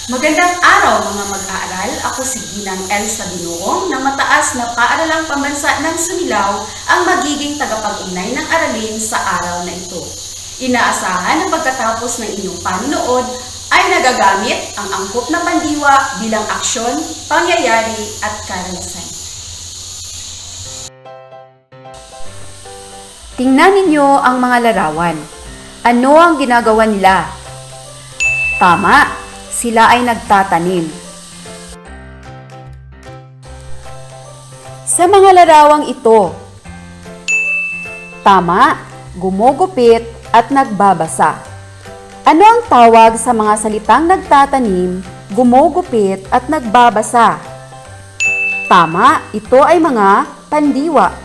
Magandang araw mga mag-aaral. Ako si Ginang Elsa Binuong ng Mataas na Paaralang Pambansa ng Sumilao ang magiging tagapag-ugnay ng aralin sa araw na ito. Inaasahan na pagkatapos ng inyong panunood ay nagagamit ang angkop na pandiwa bilang aksyon, pangyayari at karanasan. Tingnan ninyo ang mga larawan. Ano ang ginagawa nila? Tama, sila ay nagtatanim. Sa mga larawang ito, tama, gumugupit at nagbabasa. Ano ang tawag sa mga salitang nagtatanim, gumugupit at nagbabasa? Tama, ito ay mga pandiwa.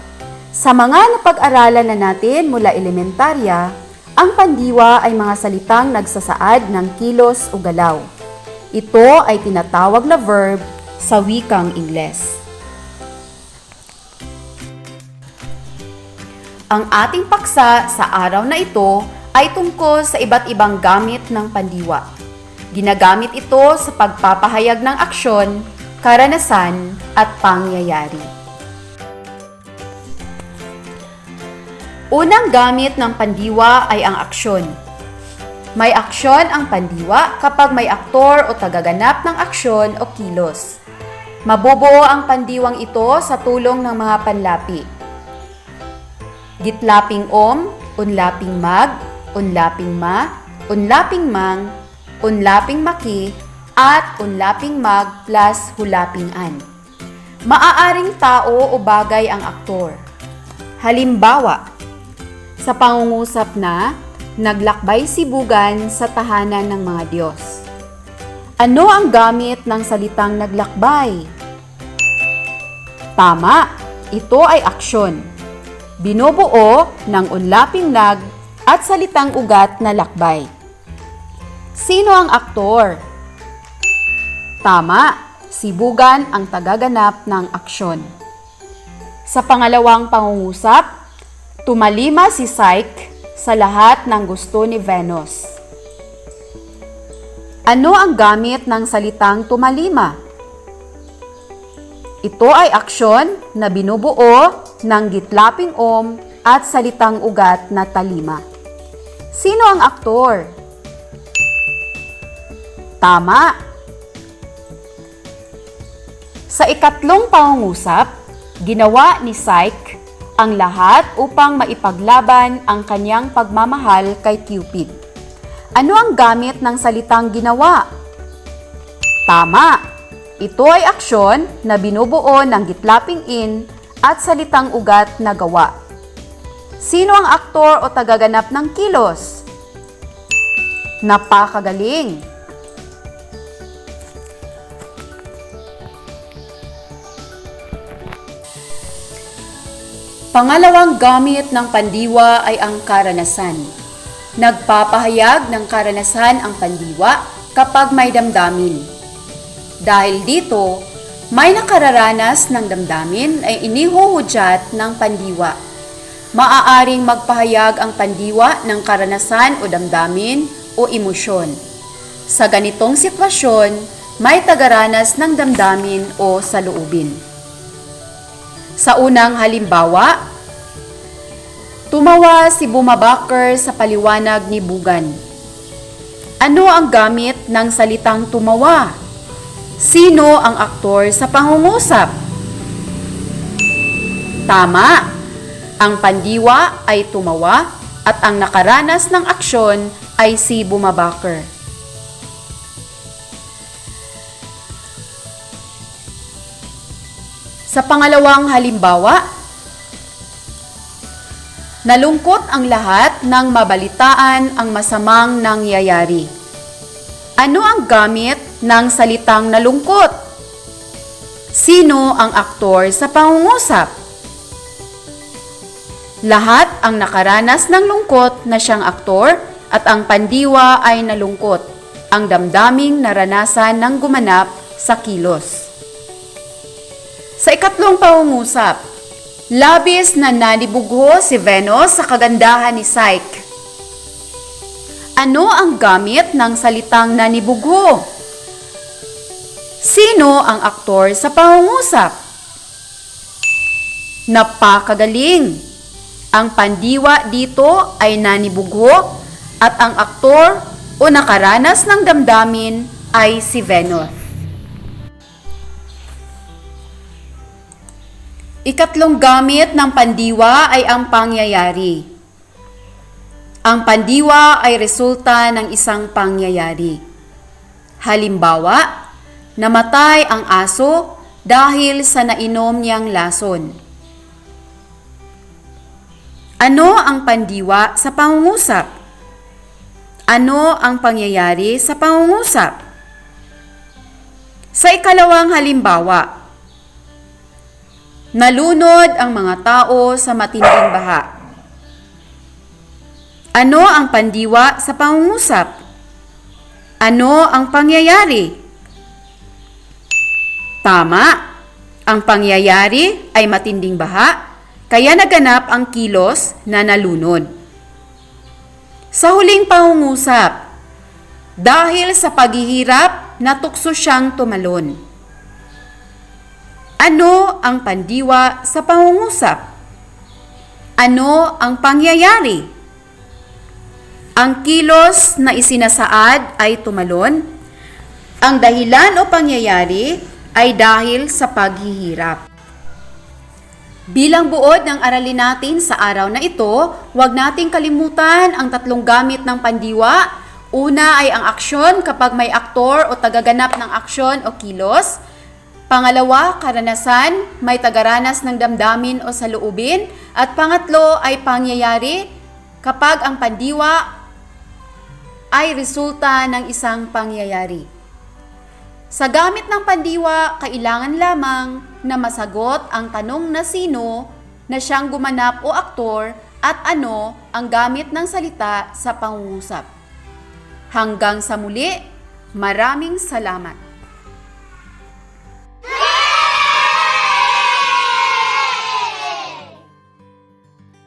Sa mga napag-aralan na natin mula elementarya, ang pandiwa ay mga salitang nagsasaad ng kilos o galaw. Ito ay tinatawag na verb sa wikang Ingles. Ang ating paksa sa araw na ito ay tungkol sa iba't ibang gamit ng pandiwa. Ginagamit ito sa pagpapahayag ng aksyon, karanasan at pangyayari. Unang gamit ng pandiwa ay ang aksyon. May aksyon ang pandiwa kapag may aktor o tagaganap ng aksyon o kilos. Mabubuo ang pandiwang ito sa tulong ng mga panlapi. Gitlaping unlaping mag, unlaping ma, unlaping mang, unlaping maki, at unlaping mag plus hulaping an. Maaaring tao o bagay ang aktor. Halimbawa, sa pangungusap na, naglakbay si Bugan sa tahanan ng mga Diyos. Ano ang gamit ng salitang naglakbay? Tama, ito ay aksyon. Binubuo ng unlaping nag at salitang ugat na lakbay. Sino ang aktor? Tama, si Bugan ang tagaganap ng aksyon. Sa pangalawang pangungusap, tumalima si Psyche sa lahat ng gusto ni Venus. Ano ang gamit ng salitang tumalima? Ito ay aksyon na binubuo ng gitlaping at salitang ugat na talima. Sino ang aktor? Tama! Sa ikatlong pangungusap, ginawa ni Psyche ang lahat upang maipaglaban ang kanyang pagmamahal kay Cupid. Ano ang gamit ng salitang ginawa? Tama! Ito ay aksyon na binubuo ng gitlaping in at salitang ugat na gawa. Sino ang aktor o tagaganap ng kilos? Napakagaling! Pangalawang gamit ng pandiwa ay ang karanasan. Nagpapahayag ng karanasan ang pandiwa kapag may damdamin. Dahil dito, may nakararanas ng damdamin ay inihuhudyat ng pandiwa. Maaaring magpahayag ang pandiwa ng karanasan o damdamin o emosyon. Sa ganitong sitwasyon, may tagaranas ng damdamin o saloobin. Sa unang halimbawa, tumawa si Bumabakir sa paliwanag ni Bugan. Ano ang gamit ng salitang tumawa? Sino ang aktor sa pangungusap? Tama! Ang pandiwa ay tumawa at ang nakaranas ng aksyon ay si Bumabakir. Sa pangalawang halimbawa, nalungkot ang lahat nang mabalitaan ang masamang nangyayari. Ano ang gamit ng salitang nalungkot? Sino ang aktor sa pangungusap? Lahat ang nakaranas ng lungkot na siyang aktor at ang pandiwa ay nalungkot, ang damdaming naranasan ng gumanap sa kilos. Sa ikatlong pangungusap, labis na nanibugho si Venus sa kagandahan ni Psyche. Ano ang gamit ng salitang nanibugho? Sino ang aktor sa pangungusap? Napakagaling! Ang pandiwa dito ay nanibugho at ang aktor o nakaranas ng damdamin ay si Venus. Ikatlong gamit ng pandiwa ay ang pangyayari. Ang pandiwa ay resulta ng isang pangyayari. Halimbawa, namatay ang aso dahil sa nainom niyang lason. Ano ang pandiwa sa pangungusap? Ano ang pangyayari sa pangungusap? Sa ikalawang halimbawa, nalunod ang mga tao sa matinding baha. Ano ang pandiwa sa pangungusap? Ano ang pangyayari? Tama, ang pangyayari ay matinding baha, kaya naganap ang kilos na nalunod. Sa huling pangungusap, dahil sa paghihirap, natukso siyang tumalon. Ano ang pandiwa sa pangungusap? Ano ang pangyayari? Ang kilos na isinasaad ay tumalon. Ang dahilan o pangyayari ay dahil sa paghihirap. Bilang buod ng aralin natin sa araw na ito, huwag nating kalimutan ang tatlong gamit ng pandiwa. Una ay ang aksyon kapag may aktor o tagaganap ng aksyon o kilos. Pangalawa, karanasan, may tagaranas ng damdamin o saloobin. At pangatlo ay pangyayari kapag ang pandiwa ay resulta ng isang pangyayari. Sa gamit ng pandiwa, kailangan lamang na masagot ang tanong na sino na siyang gumanap o aktor at ano ang gamit ng salita sa pangungusap. Hanggang sa muli, maraming salamat.